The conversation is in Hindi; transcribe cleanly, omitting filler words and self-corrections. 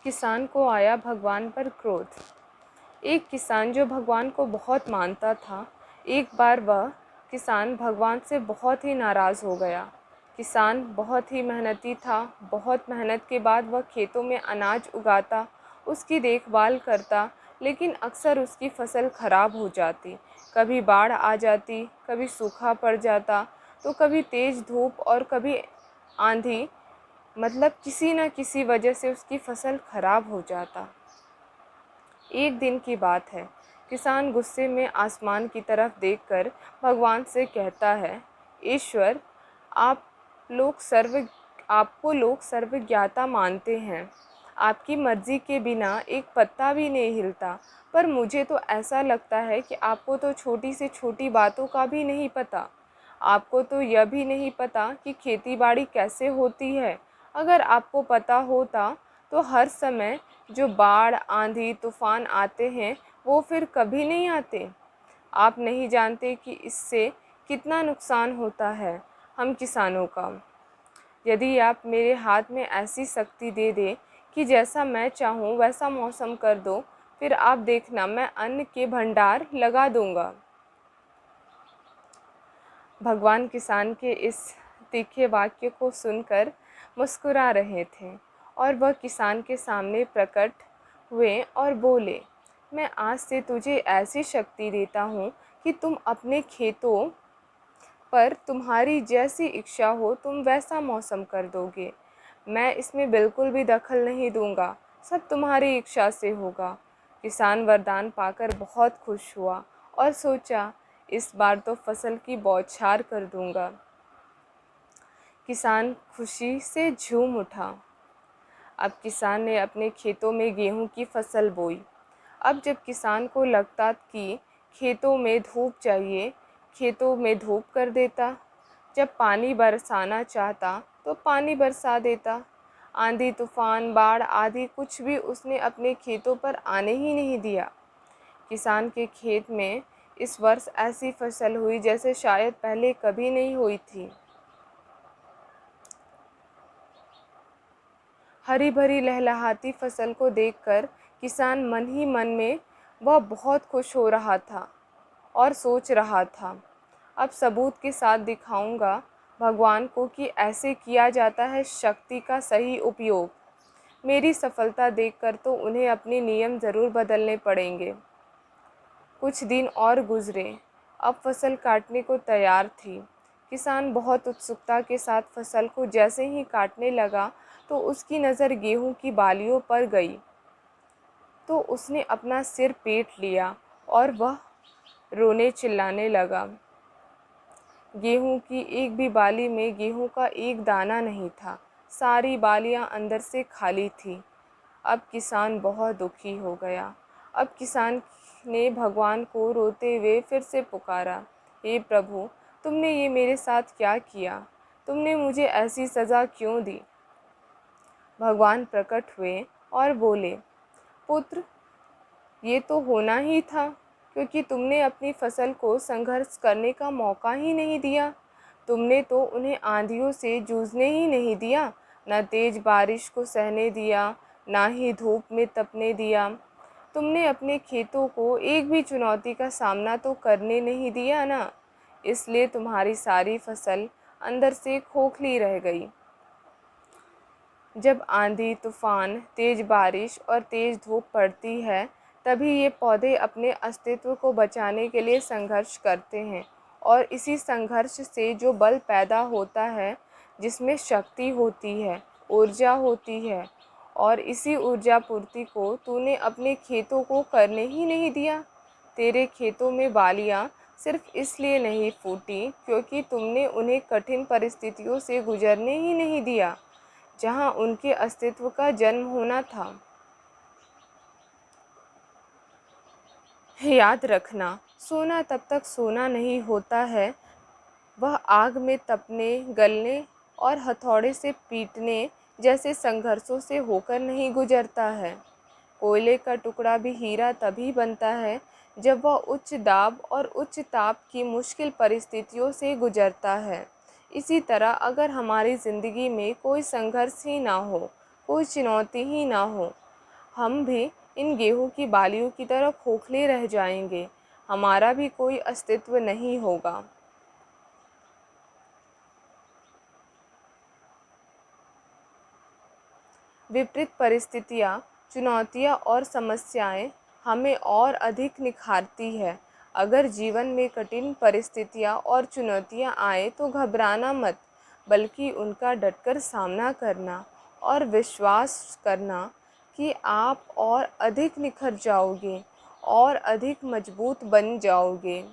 किसान को आया भगवान पर क्रोध। एक किसान जो भगवान को बहुत मानता था, एक बार वह किसान भगवान से बहुत ही नाराज़ हो गया। किसान बहुत ही मेहनती था। बहुत मेहनत के बाद वह खेतों में अनाज उगाता, उसकी देखभाल करता, लेकिन अक्सर उसकी फसल खराब हो जाती। कभी बाढ़ आ जाती, कभी सूखा पड़ जाता, तो कभी तेज़ धूप और कभी आंधी, मतलब किसी न किसी वजह से उसकी फसल खराब हो जाता। एक दिन की बात है, किसान गुस्से में आसमान की तरफ देखकर भगवान से कहता है, ईश्वर, आप लोग सर्व आपको लोग सर्वज्ञाता मानते हैं। आपकी मर्ज़ी के बिना एक पत्ता भी नहीं हिलता, पर मुझे तो ऐसा लगता है कि आपको तो छोटी से छोटी बातों का भी नहीं पता। आपको तो यह भी नहीं पता कि खेती-बाड़ी कैसे होती है। अगर आपको पता होता तो हर समय जो बाढ़, आंधी, तूफ़ान आते हैं, वो फिर कभी नहीं आते। आप नहीं जानते कि इससे कितना नुकसान होता है हम किसानों का। यदि आप मेरे हाथ में ऐसी शक्ति दे दें कि जैसा मैं चाहूँ वैसा मौसम कर दो, फिर आप देखना मैं अन्न के भंडार लगा दूँगा। भगवान किसान के इस तीखे वाक्य को सुनकर मुस्कुरा रहे थे और वह किसान के सामने प्रकट हुए और बोले, मैं आज से तुझे ऐसी शक्ति देता हूँ कि तुम अपने खेतों पर तुम्हारी जैसी इच्छा हो तुम वैसा मौसम कर दोगे। मैं इसमें बिल्कुल भी दखल नहीं दूंगा, सब तुम्हारी इच्छा से होगा। किसान वरदान पाकर बहुत खुश हुआ और सोचा, इस बार तो फसल की बौछार कर दूंगा। किसान खुशी से झूम उठा। अब किसान ने अपने खेतों में गेहूं की फसल बोई। अब जब किसान को लगता कि खेतों में धूप चाहिए, खेतों में धूप कर देता। जब पानी बरसाना चाहता तो पानी बरसा देता। आंधी, तूफान, बाढ़ आदि कुछ भी उसने अपने खेतों पर आने ही नहीं दिया। किसान के खेत में इस वर्ष ऐसी फसल हुई जैसे शायद पहले कभी नहीं हुई थी। हरी भरी लहलहाती फसल को देखकर किसान मन ही मन में वह बहुत खुश हो रहा था और सोच रहा था, अब सबूत के साथ दिखाऊंगा भगवान को कि ऐसे किया जाता है शक्ति का सही उपयोग। मेरी सफलता देखकर तो उन्हें अपने नियम ज़रूर बदलने पड़ेंगे। कुछ दिन और गुजरे। अब फसल काटने को तैयार थी। किसान बहुत उत्सुकता के साथ फसल को जैसे ही काटने लगा तो उसकी नज़र गेहूं की बालियों पर गई। तो उसने अपना सिर पीट लिया और वह रोने चिल्लाने लगा। गेहूं की एक भी बाली में गेहूं का एक दाना नहीं था। सारी बालियां अंदर से खाली थी। अब किसान बहुत दुखी हो गया। अब किसान ने भगवान को रोते हुए फिर से पुकारा, हे प्रभु, तुमने ये मेरे साथ क्या किया? तुमने मुझे ऐसी सज़ा क्यों दी? भगवान प्रकट हुए और बोले, पुत्र, ये तो होना ही था, क्योंकि तुमने अपनी फसल को संघर्ष करने का मौका ही नहीं दिया। तुमने तो उन्हें आंधियों से जूझने ही नहीं दिया, न तेज बारिश को सहने दिया, ना ही धूप में तपने दिया। तुमने अपने खेतों को एक भी चुनौती का सामना तो करने नहीं दिया ना, इसलिए तुम्हारी सारी फसल अंदर से खोखली रह गई। जब आंधी, तूफान, तेज बारिश और तेज धूप पड़ती है, तभी ये पौधे अपने अस्तित्व को बचाने के लिए संघर्ष करते हैं। और इसी संघर्ष से जो बल पैदा होता है, जिसमें शक्ति होती है, ऊर्जा होती है, और इसी ऊर्जा पूर्ति को तूने अपने खेतों को करने ही नहीं दिया। तेरे खेतों में बालियाँ सिर्फ इसलिए नहीं फूटी क्योंकि तुमने उन्हें कठिन परिस्थितियों से गुजरने ही नहीं दिया, जहाँ उनके अस्तित्व का जन्म होना था। याद रखना, सोना तब तक सोना नहीं होता है, वह आग में तपने, गलने और हथौड़े से पीटने जैसे संघर्षों से होकर नहीं गुजरता है। कोयले का टुकड़ा भी हीरा तभी बनता है जब वह उच्च दाब और उच्च ताप की मुश्किल परिस्थितियों से गुजरता है। इसी तरह अगर हमारी ज़िंदगी में कोई संघर्ष ही ना हो, कोई चुनौती ही ना हो, हम भी इन गेहूं की बालियों की तरह खोखले रह जाएंगे, हमारा भी कोई अस्तित्व नहीं होगा। विपरीत परिस्थितियाँ, चुनौतियाँ और समस्याएं हमें और अधिक निखारती है। अगर जीवन में कठिन परिस्थितियाँ और चुनौतियाँ आए तो घबराना मत, बल्कि उनका डटकर सामना करना और विश्वास करना कि आप और अधिक निखर जाओगे और अधिक मजबूत बन जाओगे।